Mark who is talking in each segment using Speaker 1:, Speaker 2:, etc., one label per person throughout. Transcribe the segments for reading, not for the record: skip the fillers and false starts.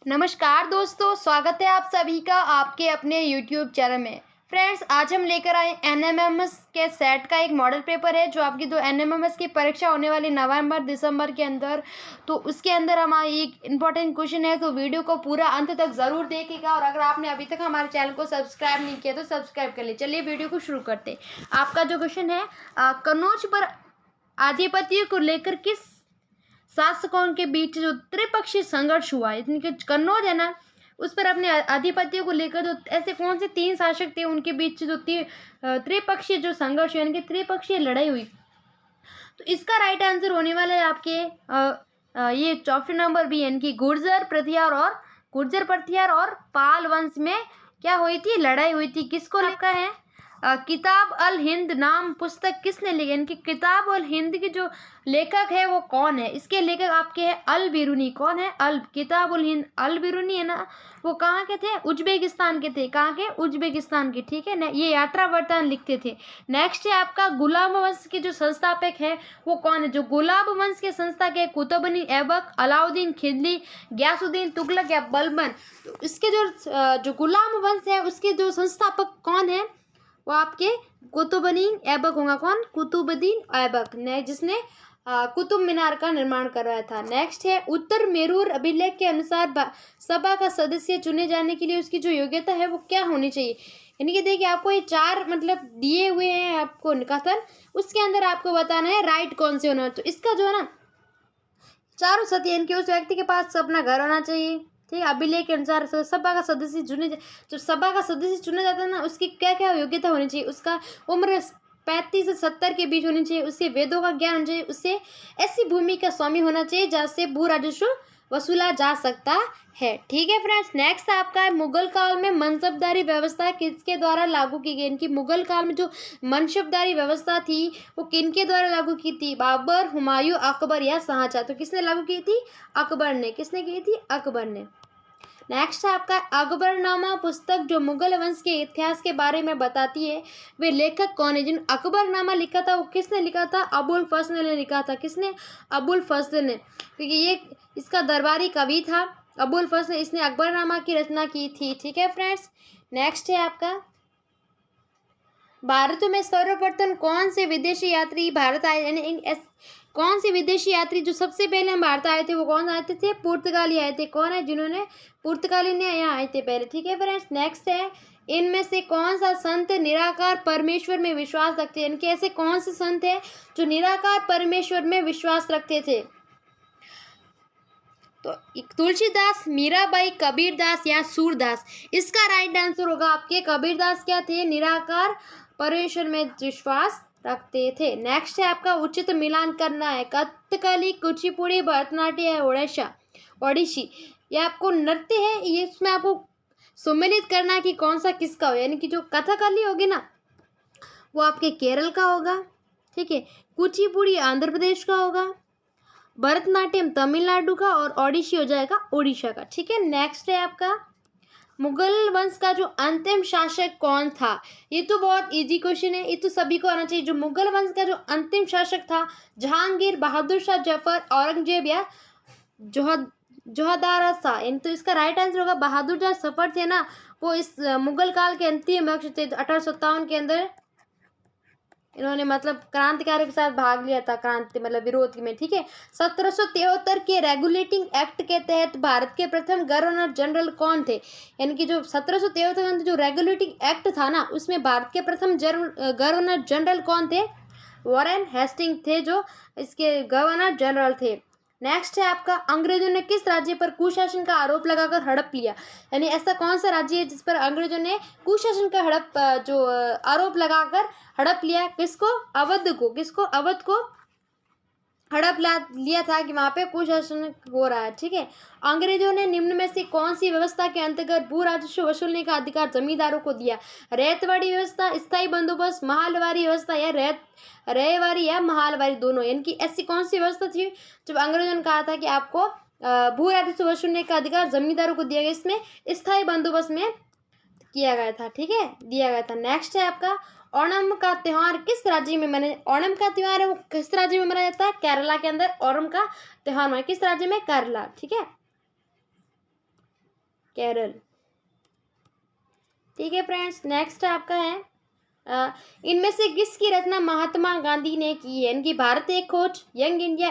Speaker 1: नमस्कार दोस्तों, स्वागत है आप सभी का आपके अपने YouTube चैनल में। फ्रेंड्स, आज हम लेकर आए एनएमएमएस के सेट का एक मॉडल पेपर है जो आपकी जो एनएमएमएस की परीक्षा होने वाली नवंबर दिसंबर के अंदर, तो उसके अंदर हमारा एक इम्पॉर्टेंट क्वेश्चन है। तो वीडियो को पूरा अंत तक ज़रूर देखिएगा और अगर आपने अभी तक हमारे चैनल को सब्सक्राइब नहीं किया तो सब्सक्राइब कर ले। चलिए वीडियो को शुरू करते हैं। आपका जो क्वेश्चन है, कन्नौज पर आधिपत्य को लेकर किस शासकों के बीच जो त्रिपक्षीय संघर्ष हुआ, यानी कि कन्नौज है ना, उस पर अपने आधिपत्य को लेकर जो ऐसे कौन से तीन शासक थे उनके बीच जो त्रिपक्षीय जो संघर्ष यानी कि त्रिपक्षीय लड़ाई हुई। तो इसका राइट आंसर होने वाला है आपके ये ऑप्शन नंबर बी, यानी कि गुर्जर प्रथियार और पाल वंश में क्या हुई थी, लड़ाई हुई थी। किसको लिखा है? किताब अल हिंद नाम पुस्तक किसने लिखी, यानी कि किताब अल हिंद की जो लेखक है वो कौन है? इसके लेखक आपके हैं अल बिरूनी। कौन है? किताब उल हिंद अल बिरूनी है ना, वो कहाँ के थे? उज्बेकिस्तान के थे। कहाँ के? उज्बेकिस्तान के, ठीक है ना। ये यात्रा वर्तमान लिखते थे। नेक्स्ट है आपका गुलाब वंश के जो संस्थापक है वो कौन है? जो गुलाब वंश के संस्था के कुतुबुद्दीन ऐबक, अलाउद्दीन खिलजी, गयासुद्दीन तुगलक या बलबन। तो इसके जो गुलाम वंश है उसके जो संस्थापक कौन है? वो आपके कुतुबुद्दीन ऐबक होगा। कौन? कुतुबुद्दीन ऐबक ने, जिसने कुतुब मीनार का निर्माण करवाया था। नेक्स्ट है उत्तर मेरूर अभिलेख के अनुसार सभा का सदस्य चुने जाने के लिए उसकी जो योग्यता है वो क्या होनी चाहिए? यानी कि देखिए, आपको ये चार मतलब दिए हुए हैं आपको कथन, उसके अंदर आपको बताना है राइट कौन से होना है। तो इसका जो है ना, चारों सत्य, यानी कि उस व्यक्ति के पास अपना घर होना चाहिए, ठीक है। अभिलेख के अनुसार सभा का सदस्य जो सभा का सदस्य चुना जाता है ना, उसकी क्या क्या योग्यता होनी चाहिए? उसका उम्र 35 से 70 के बीच होनी चाहिए, उससे वेदों का ज्ञान होना चाहिए, उससे ऐसी भूमि का स्वामी होना चाहिए जहाँ से भू राजस्व वसूला जा सकता है, ठीक है फ्रेंड्स। नेक्स्ट आपका है मुगल काल में मनसबदारी व्यवस्था किसके द्वारा लागू की गई? इनकी मुगल काल में जो मनसबदारी व्यवस्था थी वो किनके द्वारा लागू की थी? बाबर, हुमायूं, अकबर या शाहजहां। तो किसने लागू की थी? अकबर ने। किसने की थी? अकबर ने। नेक्स्ट है आपका अकबरनामा पुस्तक जो मुगल वंश के इतिहास के बारे में बताती है, वे लेखक कौन है? जिन अकबरनामा लिखा था वो किसने लिखा था? अबुल फजल ने लिखा था। किसने? अबुल फजल ने, क्योंकि ये इसका दरबारी कवि था अबुल फजल, इसने अकबरनामा की रचना की थी, ठीक है फ्रेंड्स। नेक्स्ट है आपका भारत में सर्वप्रथम कौन से विदेशी यात्री भारत आए, यानी कौन से विदेशी यात्री जो सबसे पहले हम भारत आए थे वो कौन आए थे? पुर्तगाली आए थे। कौन है? जिन्होंने पुर्तगाली ने यहाँ आए थे पहले, ठीक है फ्रेंड्स। नेक्स्ट है इनमें से कौन सा संत निराकार परमेश्वर में विश्वास रखते हैं? इनके ऐसे कौन से संत है जो निराकार परमेश्वर में विश्वास रखते थे? तो तुलसीदास, मीराबाई, कबीरदास या सूरदास। इसका राइट आंसर होगा आपके कबीरदास। क्या थे? निराकार परमेश्वर में विश्वास रखते थे। नेक्स्ट है आपका उचित मिलान करना है। कथकली, कुचिपुड़ी, भरतनाट्यम या ओडिसी। ये आपको नृत्य है, ये इसमें आपको सम्मिलित करना है कि कौन सा किसका हो। यानी कि जो कथकली होगी ना वो आपके केरल का होगा, ठीक है। कुचिपुड़ी आंध्र प्रदेश का होगा, भरतनाट्यम तमिलनाडु का और ओडिसी हो जाएगा उड़ीसा का, ठीक है। नेक्स्ट है आपका मुगल वंश का जो अंतिम शासक कौन था? ये तो बहुत इजी क्वेश्चन है, ये तो सभी को आना चाहिए। जो मुगल वंश का जो अंतिम शासक था, जहांगीर, बहादुर शाह जफर, औरंगजेब या जोहदारा शाह। इन तो इसका राइट आंसर होगा बहादुर शाह जफर थे ना, वो इस मुगल काल के अंतिम अध्यक्ष थे। 1857 के अंदर इन्होंने मतलब क्रांतिकारियों के साथ भाग लिया था, क्रांति मतलब विरोध में, ठीक है। 1773 के रेगुलेटिंग एक्ट के तहत भारत के प्रथम गवर्नर जनरल कौन थे? यानी कि जो 1773 जो रेगुलेटिंग एक्ट था ना, उसमें भारत के प्रथम गवर्नर जनरल कौन थे? वॉरेन हेस्टिंग थे जो इसके गवर्नर जनरल थे। नेक्स्ट है आपका अंग्रेजों ने किस राज्य पर कुशासन का आरोप लगाकर हड़प लिया? यानी ऐसा कौन सा राज्य है जिस पर अंग्रेजों ने कुशासन का आरोप लगाकर हड़प लिया? किसको? अवध को। किसको? अवध को हड़प लिया था कि वहां पे कुशासन हो रहा है, ठीक है। अंग्रेजों ने निम्न में से कौन सी व्यवस्था के अंतर्गत भू राजस्व वसूलने का अधिकार जमींदारों को दिया? रैयतवाड़ी व्यवस्था, स्थायी बंदोबस्त, महालवारी व्यवस्था या रैयवारी या महालवारी दोनों। यानी कि ऐसी कौन सी व्यवस्था थी जब अंग्रेजों ने कहा था कि आपको भू राजस्व वसूलने का अधिकार जमींदारों को दिया गया? इसमें स्थायी बंदोबस्त में किया गया था, ठीक है, दिया गया था। नेक्स्ट है आपका ओणम का त्यौहार किस राज्य में ओणम का त्यौहार है वो किस राज्य में मनाया जाता है? केरला के अंदर ओणम का त्यौहार मनाया। किस राज्य में? केरला, ठीक है। केरल। ठीक है फ्रेंड्स, नेक्स्ट आपका है इनमें से किसकी रचना महात्मा गांधी ने की है? इनकी Bharat Ek Khoj, young India,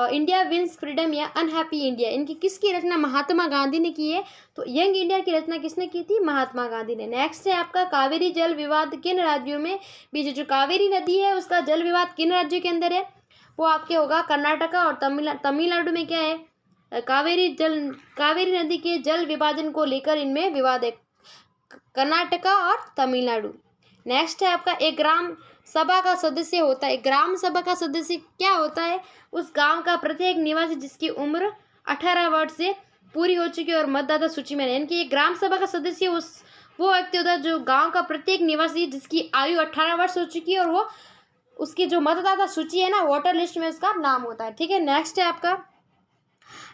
Speaker 1: India wins freedom या अनहैप्पी इंडिया, इनकी किसकी रचना महात्मा गांधी ने की है? तो यंग इंडिया की रचना किसने की थी? महात्मा गांधी ने। नेक्स्ट है आपका कावेरी जल विवाद किन राज्यों में बीच जो कावेरी नदी है उसका जल विवाद किन राज्यों के अंदर है? वो आपके होगा कर्नाटका और तमिलनाडु में क्या है? कावेरी नदी के जल विभाजन को लेकर इनमें विवाद है, कर्नाटका और तमिलनाडु। नेक्स्ट है आपका एक ग्राम सभा का सदस्य होता है। ग्राम सभा का सदस्य क्या होता है? उस गांव का प्रत्येक निवासी जिसकी उम्र 18 वर्ष से पूरी हो चुकी है और मतदाता सूची में है। यानी कि एक ग्राम सभा का सदस्य वो व्यक्ति होता है जो गांव का प्रत्येक निवासी जिसकी आयु 18 वर्ष हो चुकी है और वो उसकी जो मतदाता सूची है ना, वोटर लिस्ट में उसका नाम होता है। ठीक है, नेक्स्ट है आपका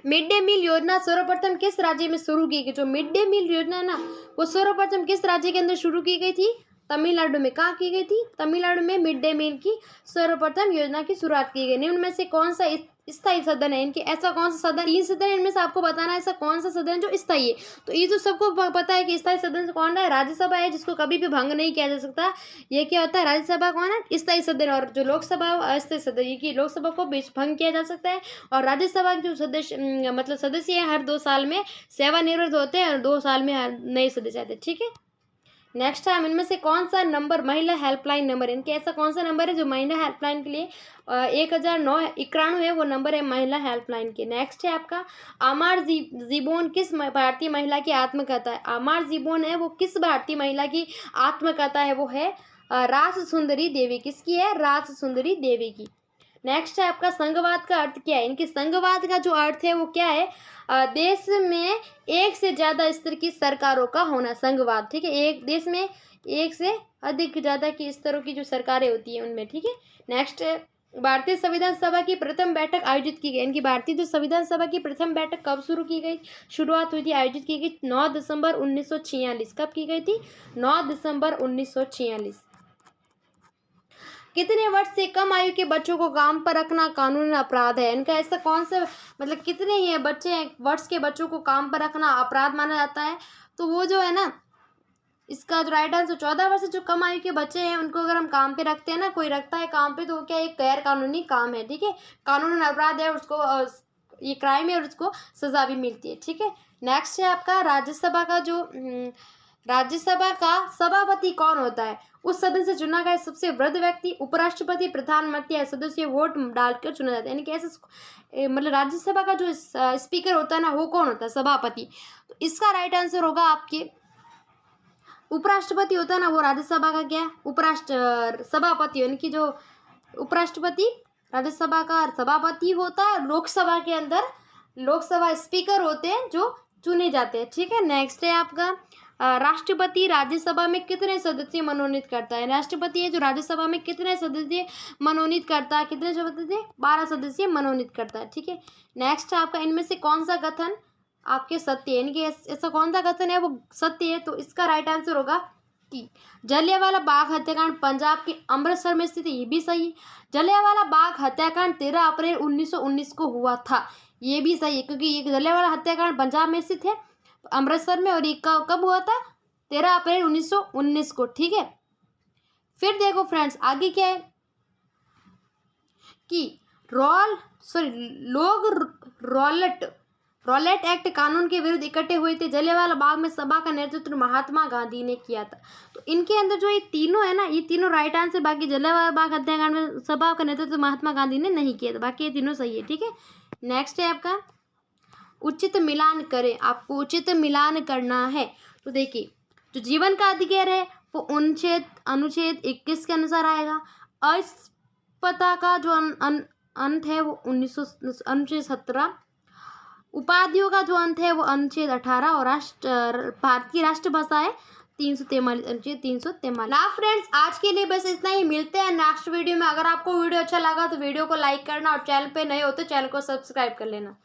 Speaker 1: मिड डे मील योजना सर्वप्रथम किस राज्य में शुरू की गई? जो मिड डे मील योजना है ना, वो सर्वप्रथम किस राज्य के अंदर शुरू की गई थी? तमिलनाडु में। कहाँ की गई थी? तमिलनाडु में मिड डे मील की सर्वप्रथम योजना की शुरुआत की गई। निम्न में से कौन सा स्थायी सदन है? इनके ऐसा कौन सा सदन, 3 सदन है इनमें से आपको बताना है ऐसा कौन सा सदन है जो स्थायी है। तो ये तो सबको पता है कि स्थायी सदन से कौन है? राज्यसभा है, जिसको कभी भी भंग नहीं किया जा सकता। ये क्या होता है? राज्यसभा कौन है? स्थायी सदन। और जो लोकसभा है अस्थायी सदन, ये कि लोकसभा को भंग किया जा सकता है और राज्यसभा के जो सदस्य मतलब सदस्य है हर 2 साल में सेवानिवृत्त होते हैं और 2 साल में नए सदस्य आते हैं। ठीक है, नेक्स्ट टाइम इनमें से कौन सा नंबर महिला हेल्पलाइन नंबर, इनके ऐसा कौन सा नंबर है जो महिला हेल्पलाइन के लिए 1091 है, वो नंबर है महिला हेल्पलाइन के। नेक्स्ट है आपका अमर जीबन किस भारतीय महिला की आत्मकथा है? अमर जीबन है वो किस भारतीय महिला की आत्मकथा है? वो है रास सुंदरी देवी। किसकी है? रास सुंदरी देवी की। नेक्स्ट है आपका संघवाद का अर्थ क्या है? इनके संघवाद का जो अर्थ है वो क्या है? देश में एक से ज़्यादा स्तर की सरकारों का होना, संघवाद। ठीक है, एक देश में एक से अधिक ज़्यादा की स्तरों की जो सरकारें होती है उनमें। ठीक है, नेक्स्ट भारतीय संविधान सभा की प्रथम बैठक आयोजित की गई। इनकी भारतीय जो संविधान सभा की प्रथम बैठक कब शुरू की गई, शुरुआत हुई थी, आयोजित की गई 9 दिसंबर 1946। कब की गई थी? 9 दिसंबर 1946। कितने वर्ष से कम आयु के बच्चों को काम पर रखना कानूनी अपराध है? इनका ऐसा कौन सा मतलब कितने ही वर्ष के बच्चों को काम पर रखना अपराध माना जाता है? तो वो जो है ना, इसका जो राइट आंसर 14 वर्ष से जो कम आयु के बच्चे हैं उनको अगर हम काम पे रखते हैं ना, कोई रखता है काम पे, तो वो क्या एक गैर कानूनी काम है। ठीक है, कानूनी अपराध है, उसको ये क्राइम है और उसको सजा भी मिलती है। ठीक है, नेक्स्ट है आपका राज्यसभा का सभापति कौन होता है? उस सदन से चुना गया सबसे वृद्ध व्यक्ति, उपराष्ट्रपति, प्रधानमंत्री या सदस्य वोट डालकर चुना जाता है। यानी कि ऐसे मतलब राज्यसभा का जो स्पीकर होता है ना, वो कौन होता है? सभापति। तो इसका राइट आंसर होगा आपके उपराष्ट्रपति होता है ना, वो राज्यसभा का क्या है? सभापति। यानी कि जो उपराष्ट्रपति राज्यसभा का सभापति होता है। लोकसभा के अंदर लोकसभा स्पीकर होते हैं जो चुने जाते हैं। ठीक है, नेक्स्ट है आपका राष्ट्रपति राज्यसभा में कितने सदस्य मनोनीत करता है? राष्ट्रपति है जो राज्यसभा में कितने सदस्य मनोनीत करता है? कितने सदस्य? 12 सदस्य मनोनीत करता है। ठीक है, नेक्स्ट है आपका इनमें से कौन सा कथन आपके सत्य है? इनके ऐसा कौन सा कथन है वो सत्य है? तो इसका राइट आंसर होगा कि जलियांवाला बाग हत्याकांड पंजाब के अमृतसर में स्थित है। ये भी सही। जलियांवाला बाग हत्याकांड 13 अप्रैल 1919 को हुआ था। ये भी सही है क्योंकि ये जलियांवाला हत्याकांड पंजाब में स्थित है, अमृतसर में, और ये कब हुआ था? 13 अप्रैल 1919 को। ठीक है, फिर देखो फ्रेंड्स आगे क्या है कि रॉलेट एक्ट कानून के विरुद्ध इकट्ठे हुए थे। जलियांवाला बाग में सभा का नेतृत्व महात्मा गांधी ने किया था। तो इनके अंदर जो ये तीनों है ना, ये तीनों राइट आंसर। बाकी जलियांवाला बाग हत्याकांड में सभा का नेतृत्व महात्मा गांधी ने नहीं किया था, बाकी ये तीनों सही है। ठीक है, नेक्स्ट है आपका उचित मिलान करें। आपको उचित मिलान करना है। तो देखिए जो जीवन का अधिकार है वो अनुच्छेद 21 के अनुसार आएगा। अस्पता का जो अंत है वो अनुच्छेद 17। उपाधियों का जो अंत है वो अनुच्छेद 18 और भारत की राष्ट्रभाषा है 343, अनुच्छेद 343। ना फ्रेंड्स आज के लिए बस इतना ही। मिलते हैं नेक्स्ट वीडियो में। अगर आपको वीडियो अच्छा लगा तो वीडियो को लाइक करना और चैनल पे नए हो तो चैनल को सब्सक्राइब कर लेना।